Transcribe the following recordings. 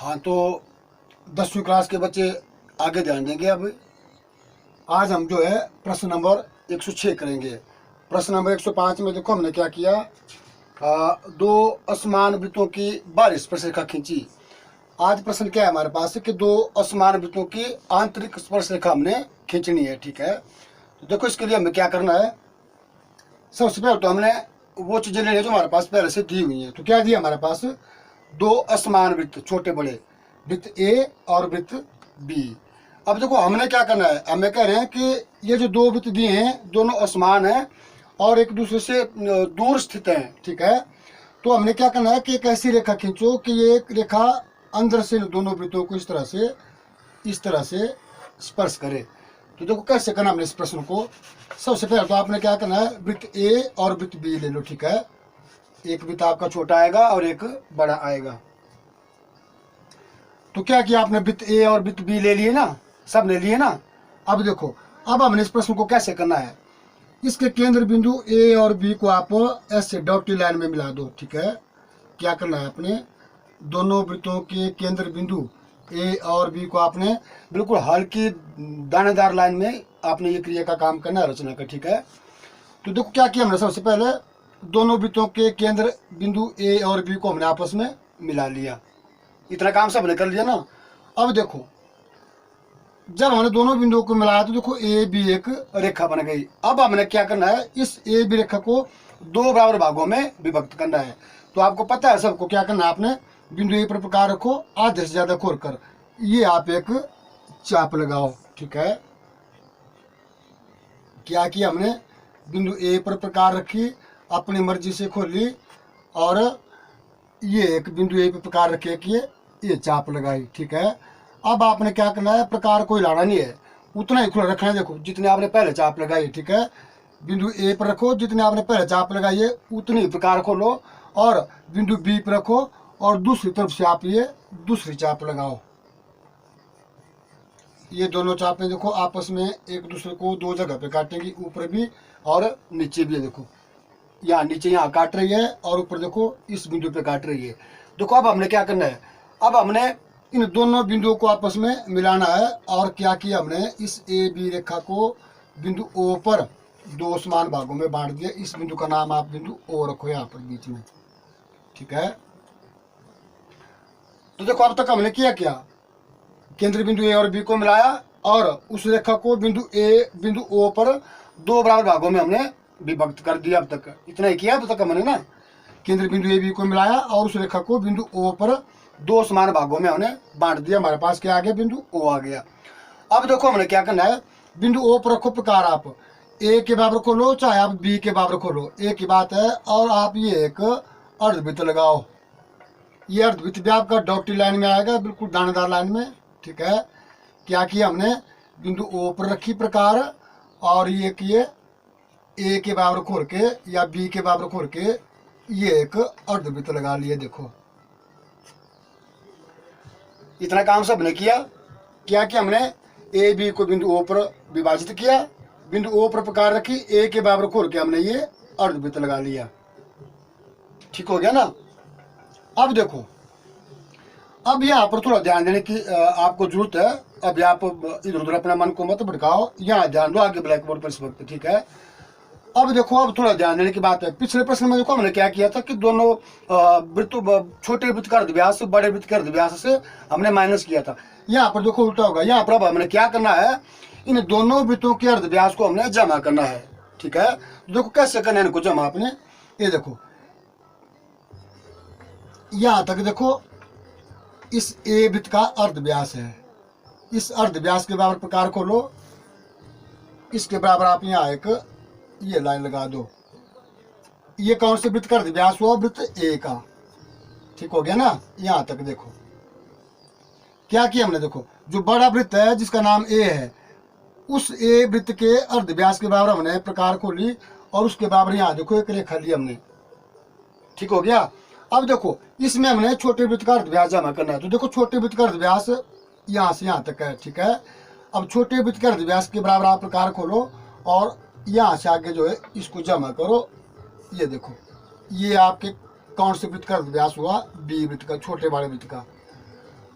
हाँ, तो 10वीं क्लास के बच्चे आगे ध्यान देंगे। अब आज हम जो है प्रश्न नंबर 106 करेंगे। प्रश्न नंबर 105 में देखो हमने क्या किया, दो असमान वृत्तों की बारिश स्पर्शरेखा खींची। आज प्रश्न क्या है हमारे पास कि दो असमान वृत्तों की आंतरिक स्पर्शरेखा हमने खींचनी है। ठीक है, तो देखो इसके लिए हमें क्या करना है। सबसे पहले तो हमने वो चीजें लेनी है जो हमारे पास पहले से दी हुई है। तो क्या दिया हमारे पास, दो असमान वृत्त, छोटे बड़े वृत्त ए और वृत्त बी। अब देखो हमने क्या करना है, हमें कह रहे हैं कि ये जो दो वृत्त दिए हैं दोनों असमान हैं और एक दूसरे से दूर स्थित हैं। ठीक है, तो हमने क्या करना है कि एक ऐसी रेखा खींचो कि ये एक रेखा अंदर से दोनों वृत्तों को इस तरह से स्पर्श करे। तो देखो कैसे करना हमने इस प्रश्न को। सबसे पहले तो आपने क्या करना है, वृत्त ए और वृत्त बी ले लो। ठीक है, एक वृत्त आपका छोटा आएगा और एक बड़ा आएगा। तो क्या किया आपने, वृत्त ए और वृत्त बी ले लिए ना, सब ले लिए ना। अब देखो, अब हमने इस प्रश्न को कैसे करना है, इसके केंद्र बिंदु ए और बी को आप ऐसे डॉटेड लाइन में मिला दो। ठीक है, क्या करना है, अपने दोनों वृत्तों के केंद्र बिंदु ए और बी को आपने बिल्कुल हल्की दानेदार लाइन में आपने ये क्रिया का काम करना है, रचना का। ठीक है, तो देखो क्या किया हमने, सबसे पहले दोनों वृत्तों के केंद्र बिंदु ए और बी को हमने आपस में मिला लिया। इतना काम सब हमने कर लिया ना। अब देखो, जब हमने दोनों बिंदुओं को मिलाया तो देखो ए बी एक रेखा बन गई। अब हमने क्या करना है, इस ए बी रेखा को दो बराबर भागों में विभक्त करना है। तो आपको पता है सबको क्या करना है, आपने बिंदु ए पर प्रकार रखो, आधे से ज्यादा खोल कर ये आप एक चाप लगाओ। ठीक है, क्या किया हमने, बिंदु ए पर प्रकार रखी, अपनी मर्जी से खोली और ये एक बिंदु ए पर प्रकार रखे कि ये चाप लगाई। ठीक है, अब आपने क्या करना है, प्रकार को हिलाना नहीं है, उतना ही खुला रखना है। देखो जितने आपने पहले चाप लगाई, ठीक है, बिंदु ए पर रखो, जितने आपने पहले चाप लगाई है उतनी प्रकार खोलो और बिंदु बी पर रखो और दूसरी तरफ से आप ये दूसरी चाप लगाओ। ये दोनों चापें देखो आपस में एक दूसरे को दो जगह पे काटेंगी, ऊपर भी और नीचे भी है। देखो यहाँ नीचे यहाँ काट रही है और ऊपर देखो इस बिंदु पे काट रही है। देखो अब हमने क्या करना है, अब हमने इन दोनों बिंदुओं को आपस में मिलाना है। और क्या किया हमने, इस ए बी रेखा को बिंदु ओ पर दो समान भागों में बांट दिया। इस बिंदु का नाम आप बिंदु ओ रखो यहाँ पर बीच में। ठीक है, तो देखो अब तक हमने क्या केंद्र बिंदु ए और बी को मिलाया और उस रेखा को बिंदु ओ पर दो बराबर भागों में हमने विभक्त कर दिया। अब तक इतना ही किया, अब तक हमने ना केंद्र बिंदु ए बी को मिलाया और उस रेखा को बिंदु ओ पर दो समान भागों में हमने बांट दिया। हमारे पास क्या आ गया, बिंदु ओ आ गया। अब देखो हमने क्या करना है, बिंदु ओ पर रखो प्रकार, आप ए के बराबर खोलो चाहे आप बी के बराबर खोलो, एक ही बात है। और आप ये एक अर्धवृत्त लगाओ। ये अर्धवृत्त भी आपका डॉटेड लाइन में आएगा, बिल्कुल दानेदार लाइन में। ठीक है, क्या किया हमने, बिंदु ओ पर रखी प्रकार और ये किए ए के बराबर खोल के या बी के बराबर खोल के ये एक अर्धवृत्त लगा लिए। देखो इतना काम सबने किया। क्या किया हमने, ए बी को बिंदु ओ पर विभाजित किया, बिंदु ओ पर प्रकार रखी, ए के बराबर खोल के हमने ये अर्धवृत्त लगा लिया। ठीक हो गया ना। अब देखो, अब यहाँ पर थोड़ा ध्यान देने की आपको जरूरत है। अब आप इधर उधर अपना मन को मत भटकाओ, यहाँ ध्यान दो आगे ब्लैक बोर्ड पर इस वक्त। ठीक है, अब देखो, अब थोड़ा ध्यान देने की बात है। पिछले प्रश्न में देखो हमने क्या किया था कि दोनों वृत्तों, छोटे वृत्त का अर्धव्यास बड़े वृत्त के अर्धव्यास से हमने माइनस किया था। यहाँ पर देखो उल्टा होगा। यहाँ पर अब हमने क्या करना है, इन दोनों वृत्तों के अर्धव्यास को हमने जमा करना है। ठीक है, तो देखो कैसे करना है इनको जमा आपने। ये देखो यहाँ तक देखो इस ए वृत्त का अर्धव्यास है, इस अर्धव्यास के बराबर प्रकार खोलो, इसके बराबर आप यहाँ एक ये लाइन लगा दो। ये कौन से वृत्त का अर्धव्यास हुआ, वृत्त ए का। ठीक हो गया ना। यहाँ तक देखो क्या किया हमने, देखो जो बड़ा वृत्त है जिसका नाम ए है, उस ए वृत्त के अर्धव्यास के बराबर हमने प्रकार खोली और उसके बराबर यहाँ देखो एक रेखा ली हमने। ठीक हो गया। अब देखो इसमें हमने छोटे वृत्त का अर्धव्यास जमा करना है। तो देखो छोटे वृत्त का अर्धव्यास यहाँ से यहाँ तक है। ठीक है, अब छोटे वृत्त के अर्धव्यास के बराबर आप प्रकार खोलो और यहाँ से आगे जो है इसको जमा करो। ये देखो ये आपके कौन से वृत्त का अर्धव्यास हुआ, बी वृत्त का, छोटे वाले वृत्त का।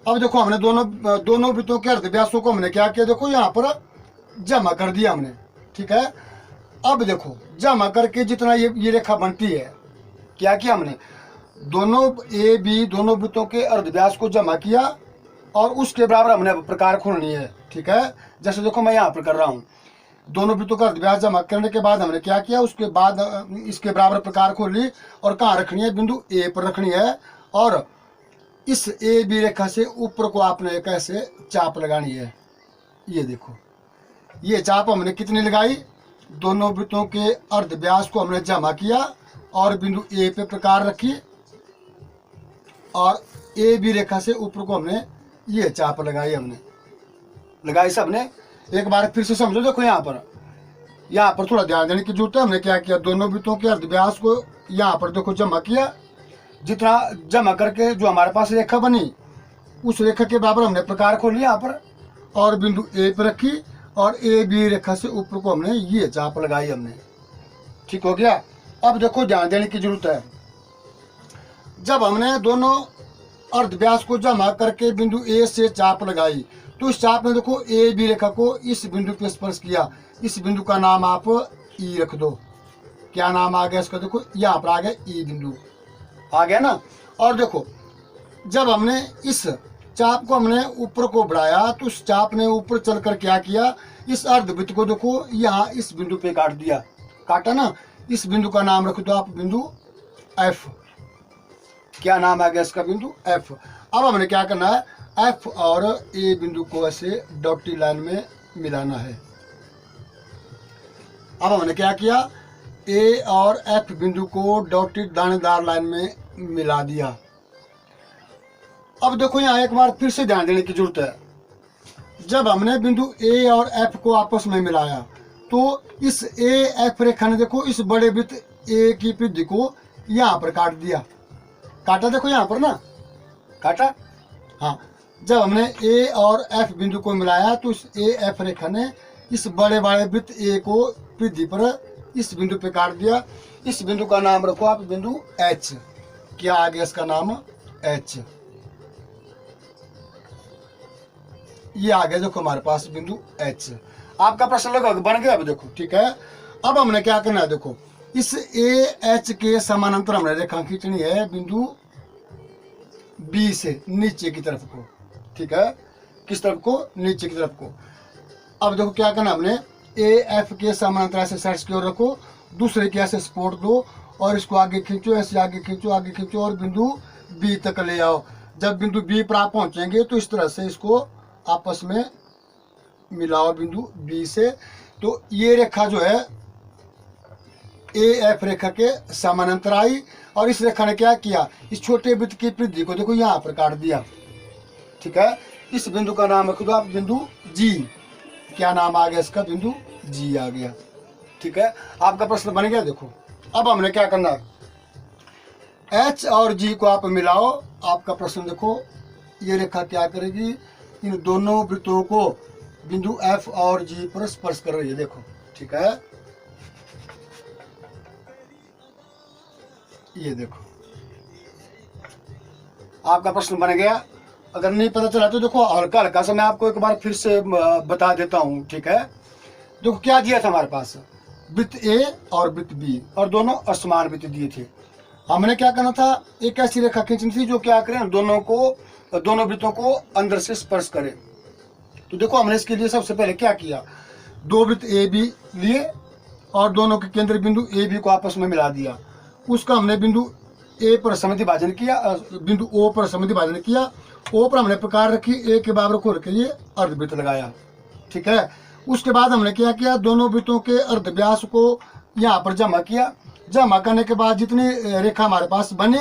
अब देखो हमने दोनों वृत्तों के अर्धव्यासों को हमने क्या किया, देखो यहाँ पर जमा कर दिया हमने, ठीक है। अब देखो जमा करके जितना ये रेखा बनती है, क्या किया हमने, दोनों ए बी दोनों वृत्तों के अर्धव्यास को जमा किया और उसके बराबर हमने प्रकार खोलनी है, ठीक है। जैसे देखो मैं यहाँ पर कर रहा हूँ, दोनों वृत्तों का अर्धव्यास जमा करने के बाद हमने क्या किया, उसके बाद इसके बराबर प्रकार खोल ली और कहाँ रखनी है, बिंदु ए पर रखनी है। और इस ए बी रेखा से ऊपर को आपने एक ऐसे चाप लगानी है। ये देखो ये चाप हमने कितनी लगाई, दोनों वृत्तों के अर्धव्यास को हमने जमा किया और बिंदु ए पे प्रकार रखी और ए बी रेखा से ऊपर को हमने ये चाप लगाई, हमने लगाई सबने। एक बार फिर से समझो, देखो यहाँ पर थोड़ा ध्यान देने की जरूरत है। हमने क्या किया, दोनों वृत्तों के अर्धव्यास को यहाँ पर देखो जमा किया, जितना जमा करके जो हमारे पास रेखा बनी उस रेखा के बराबर हमने प्रकार खोली यहाँ पर और बिंदु ए पर रखी और ए बी रेखा से ऊपर को हमने ये चाप लगाई हमने, ठीक हो गया। अब देखो ध्यान देने की जरूरत है, जब हमने दोनों अर्धव्यास को जमा करके बिंदु ए से चाप लगाई तो इस चाप ने देखो ए बी रेखा को इस बिंदु पे स्पर्श किया। इस बिंदु का नाम आप ई रख दो। क्या नाम आ गया इसका, देखो यहाँ पर आ गया ई बिंदु आ गया ना। और देखो जब हमने इस चाप को हमने ऊपर को बढ़ाया तो उस चाप ने ऊपर चलकर क्या किया, इस अर्धवृत्त को देखो यहाँ इस बिंदु पे काट दिया, काटा ना। इस बिंदु का नाम रख दो आप बिंदु एफ। क्या नाम आ गया इसका, बिंदु एफ। अब हमने क्या करना है, एफ और ए बिंदु को ऐसे डॉटेड लाइन में मिलाना है। अब हमने क्या किया, ए और एफ बिंदु को डॉटेड दानेदार लाइन में मिला दिया। अब देखो यहाँ एक बार फिर से ध्यान देने की जरूरत है, जब हमने बिंदु ए और एफ को आपस में मिलाया तो इस ए एफ रेखा ने देखो इस बड़े वृत्त ए की परिधि को यहाँ पर काट दिया, काटा देखो यहाँ पर ना, काटा हाँ। जब हमने ए और एफ बिंदु को मिलाया तो इस ए एफ रेखा ने इस बड़े वृत्त ए को परिधि पर इस बिंदु पे काट दिया। इस बिंदु का नाम रखो आप बिंदु एच। क्या आ गया इसका नाम, एच। ये आ गया देखो हमारे पास बिंदु एच। आपका प्रश्न लगभग बन गया अब देखो, ठीक है। अब हमने क्या करना है, देखो इस ए एच के समानांतर हमने रेखा खींचनी है बिंदु बी से नीचे की तरफ को, ठीक है। किस तरफ को, नीचे की तरफ को। अब देखो क्या करना, हमने ए एफ के समानांतर ऐसे सर्च की ओर रखो, दूसरे के ऐसे सपोर्ट दो और इसको आगे खींचो, ऐसे आगे खींचो और बिंदु बी तक ले आओ। जब बिंदु बी पर आप पहुंचेंगे तो इस तरह से इसको आपस में मिलाओ बिंदु बी से। तो ये रेखा जो है ए एफ रेखा के समानांतर आई और इस रेखा ने क्या किया, इस छोटे वृत्त की परिधि को देखो यहाँ पर काट दिया, ठीक है। इस बिंदु का नाम रख दो आप बिंदु जी। क्या नाम आ गया इसका, बिंदु जी आ गया, ठीक है। आपका प्रश्न बन गया। देखो अब हमने क्या करना है, एच और जी को आप मिलाओ। आपका प्रश्न देखो, ये रेखा क्या करेगी, इन दोनों वृत्तों को बिंदु एफ और जी पर स्पर्श कर रही है, देखो, ठीक है। ये देखो आपका प्रश्न बन गया। अगर नहीं पता चला तो देखो हल्का हल्का सा मैं आपको एक बार फिर से बता देता हूँ, ठीक है। देखो क्या दिया था हमारे पास, वृत्त ए और वृत्त बी और दोनों असमान वृत्त दिए थे। हमने क्या करना था, एक ऐसी रेखा खींचनी थी जो क्या करें, दोनों वृत्तों को अंदर से स्पर्श करे। तो देखो हमने इसके लिए सबसे पहले क्या किया, दो वृत्त ए बी लिए और दोनों के केंद्र बिंदु ए बी को आपस में मिला दिया। उसका हमने बिंदु ए पर समद्वि भाजन किया, बिंदु ओ पर समद्वि भाजन किया। ओ पर हमने प्रकार रखी, ए के बराबर खोल के ये अर्धवृत्त लगाया, ठीक है। उसके बाद हमने क्या किया, दोनों वृत्तों के अर्धव्यास को यहाँ पर जमा किया। जमा करने के बाद जितनी रेखा हमारे पास बनी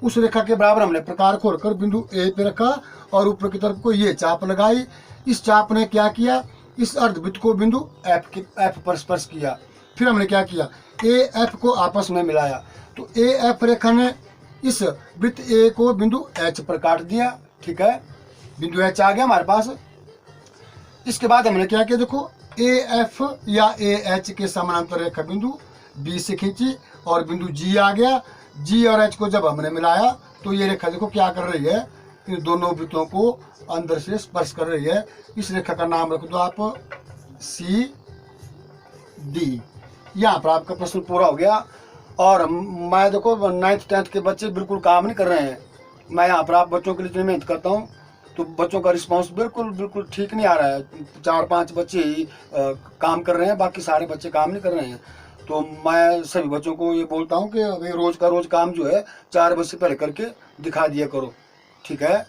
उस रेखा के बराबर हमने प्रकार खोलकर बिंदु ए पे रखा और ऊपर की तरफ को ये चाप लगाई। इस चाप ने क्या किया, इस अर्धवृत्त को बिंदु एफ पर स्पर्श किया। फिर हमने क्या किया, ए एफ को आपस में मिलाया। तो ए एफ रेखा ने इस वृत्त ए को बिंदु एच पर काट दिया, ठीक है। बिंदु एच आ गया हमारे पास। इसके बाद हमने क्या किया, देखो ए एफ या ए एच के समानांतर रेखा बिंदु बी से खींची और बिंदु जी आ गया। जी और एच को जब हमने मिलाया तो ये रेखा देखो क्या कर रही है, इन दोनों वृत्तों को अंदर से स्पर्श कर रही है। इस रेखा का नाम रख दो आप सी डी। यहाँ पर आपका प्रश्न पूरा हो गया। और मैं देखो 9th 10th के बच्चे बिल्कुल काम नहीं कर रहे हैं। मैं यहाँ पर आप बच्चों के लिए इतनी मेहनत करता हूँ, तो बच्चों का रिस्पांस बिल्कुल ठीक नहीं आ रहा है। 4-5 बच्चे ही काम कर रहे हैं, बाकी सारे बच्चे काम नहीं कर रहे हैं। तो मैं सभी बच्चों को ये बोलता हूँ कि भाई रोज का रोज काम जो है 4 बजे से पहले करके दिखा दिया करो, ठीक है।